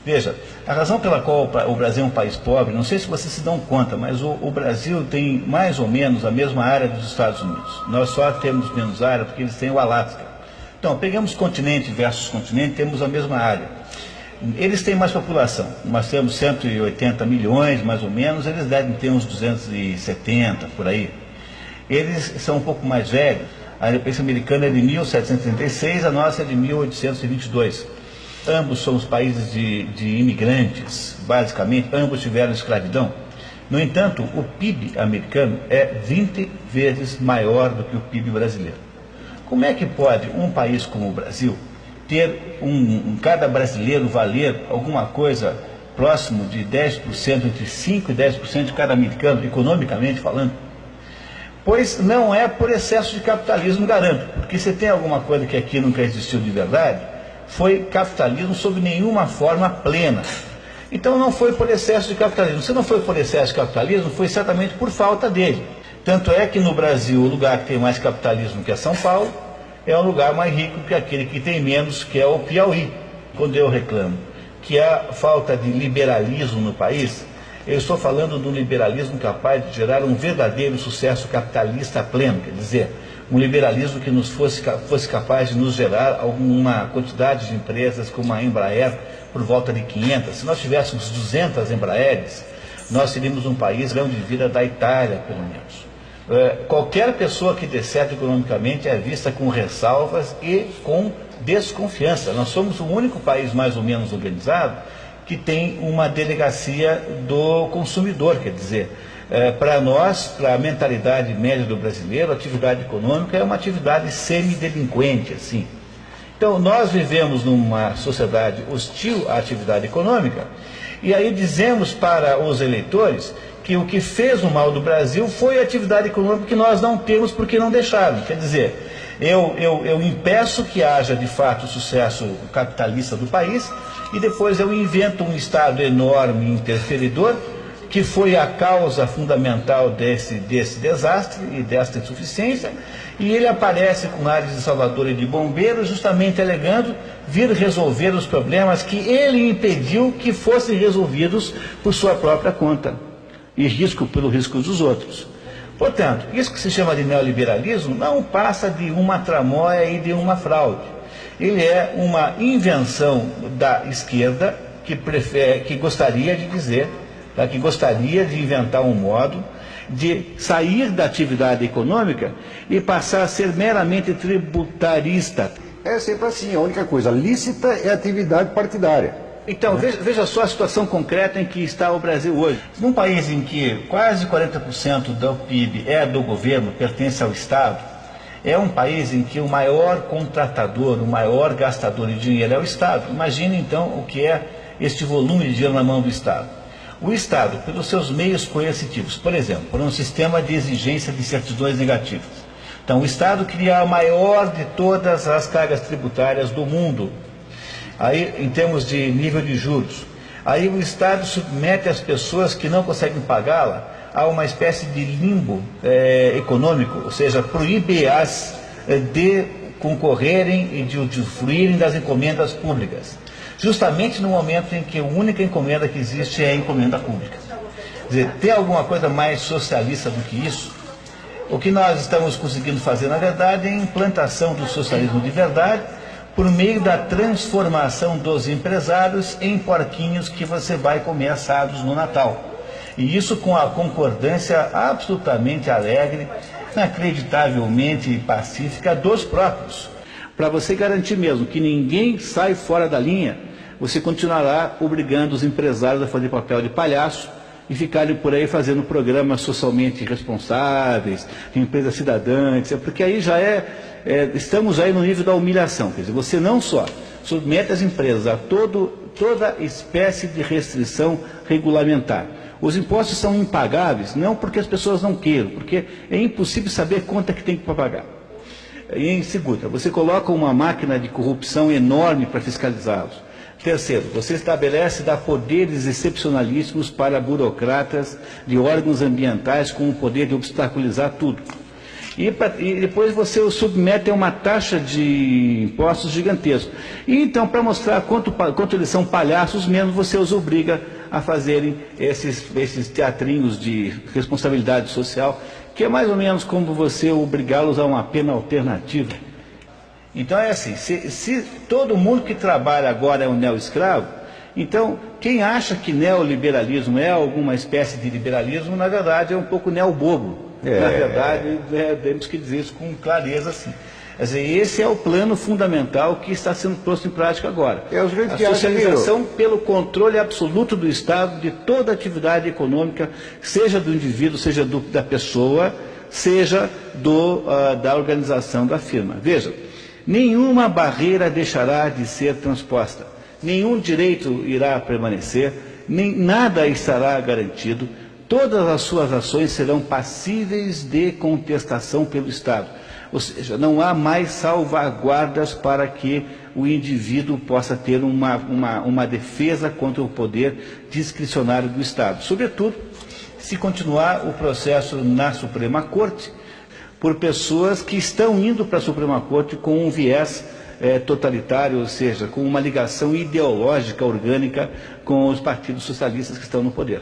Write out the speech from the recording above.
Veja, a razão pela qual o Brasil é um país pobre, não sei se vocês se dão conta, mas o Brasil tem mais ou menos a mesma área dos Estados Unidos. Nós só temos menos área porque eles têm o Alasca. Então, pegamos continente versus continente, temos a mesma área. Eles têm mais população, nós temos 180 milhões, mais ou menos, eles devem ter uns 270, por aí. Eles são um pouco mais velhos, a Independência Americana é de 1736, a nossa é de 1822. Ambos somos países de imigrantes, basicamente, ambos tiveram escravidão. No entanto, o PIB americano é 20 vezes maior do que o PIB brasileiro. Como é que pode um país como o Brasil ter cada brasileiro valer alguma coisa próximo de 10%, entre 5% e 10% de cada americano, economicamente falando? Pois não é por excesso de capitalismo, garanto, porque se tem alguma coisa que aqui nunca existiu de verdade, foi capitalismo sob nenhuma forma plena. Então não foi por excesso de capitalismo. Se não foi por excesso de capitalismo, foi certamente por falta dele. Tanto é que no Brasil, o lugar que tem mais capitalismo, que é São Paulo, é um lugar mais rico que aquele que tem menos, que é o Piauí. Quando eu reclamo que há falta de liberalismo no país, eu estou falando do liberalismo capaz de gerar um verdadeiro sucesso capitalista pleno, quer dizer, um liberalismo que fosse capaz de nos gerar alguma quantidade de empresas como a Embraer, por volta de 500. Se nós tivéssemos 200 Embraeres, nós seríamos um país grão de vida da Itália, pelo menos. Qualquer pessoa que dê certo economicamente é vista com ressalvas e com desconfiança. Nós somos o único país mais ou menos organizado que tem uma delegacia do consumidor, quer dizer, para nós, para a mentalidade média do brasileiro, a atividade econômica é uma atividade semidelinquente, assim. Então, nós vivemos numa sociedade hostil à atividade econômica, e aí dizemos para os eleitores que o que fez o mal do Brasil foi a atividade econômica que nós não temos porque não deixaram. Quer dizer, eu impeço que haja de fato o sucesso capitalista do país, e depois eu invento um Estado enorme, interferidor, que foi a causa fundamental desse desastre e dessa insuficiência, e ele aparece com ares de salvador e de bombeiro, justamente alegando vir resolver os problemas que ele impediu que fossem resolvidos por sua própria conta, e pelo risco dos outros. Portanto, isso que se chama de neoliberalismo não passa de uma tramóia e de uma fraude. Ele é uma invenção da esquerda que gostaria de dizer, que gostaria de inventar um modo de sair da atividade econômica e passar a ser meramente tributarista. É sempre assim, a única coisa lícita é a atividade partidária. Então, veja só a situação concreta em que está o Brasil hoje. Num país em que quase 40% do PIB é do governo, pertence ao Estado, é um país em que o maior contratador, o maior gastador de dinheiro é o Estado. Imagine então o que é este volume de dinheiro na mão do Estado. O Estado, pelos seus meios coercitivos, por exemplo, por um sistema de exigência de certidões negativas. Então, o Estado cria a maior de todas as cargas tributárias do mundo, aí em termos de nível de juros. Aí o Estado submete as pessoas que não conseguem pagá-la a uma espécie de limbo econômico, ou seja, proíbe-as de concorrerem e de usufruírem das encomendas públicas. Justamente no momento em que a única encomenda que existe é a encomenda pública. Quer dizer, tem alguma coisa mais socialista do que isso? O que nós estamos conseguindo fazer, na verdade, é a implantação do socialismo de verdade por meio da transformação dos empresários em porquinhos que você vai comer assados no Natal. E isso com a concordância absolutamente alegre, inacreditavelmente pacífica dos próprios. Para você garantir mesmo que ninguém sai fora da linha, você continuará obrigando os empresários a fazer papel de palhaço e ficarem por aí fazendo programas socialmente responsáveis, empresas cidadãs, porque aí já estamos aí no nível da humilhação. Quer dizer, você não só submete as empresas a toda espécie de restrição regulamentar. Os impostos são impagáveis, não porque as pessoas não queiram, porque é impossível saber quanto é que tem que pagar. E em segunda, você coloca uma máquina de corrupção enorme para fiscalizá-los. Terceiro, você dá poderes excepcionalíssimos para burocratas de órgãos ambientais com o poder de obstaculizar tudo. E depois você o submete a uma taxa de impostos gigantesca. E então, para mostrar quanto eles são palhaços mesmo, você os obriga a fazerem esses teatrinhos de responsabilidade social, que é mais ou menos como você obrigá-los a uma pena alternativa. Então é assim, se todo mundo que trabalha agora é um neo-escravo, então quem acha que neoliberalismo é alguma espécie de liberalismo, na verdade é um pouco neo-bobo. Na verdade, temos que dizer isso com clareza, assim. Quer dizer, esse é o plano fundamental que está sendo posto em prática agora. A socialização pelo controle absoluto do Estado de toda a atividade econômica, seja do indivíduo, seja da pessoa, seja da organização da firma. Veja, nenhuma barreira deixará de ser transposta, nenhum direito irá permanecer, nada estará garantido. Todas as suas ações serão passíveis de contestação pelo Estado. Ou seja, não há mais salvaguardas para que o indivíduo possa ter uma defesa contra o poder discricionário do Estado. Sobretudo, se continuar o processo na Suprema Corte, por pessoas que estão indo para a Suprema Corte com um viés totalitário, ou seja, com uma ligação ideológica orgânica com os partidos socialistas que estão no poder.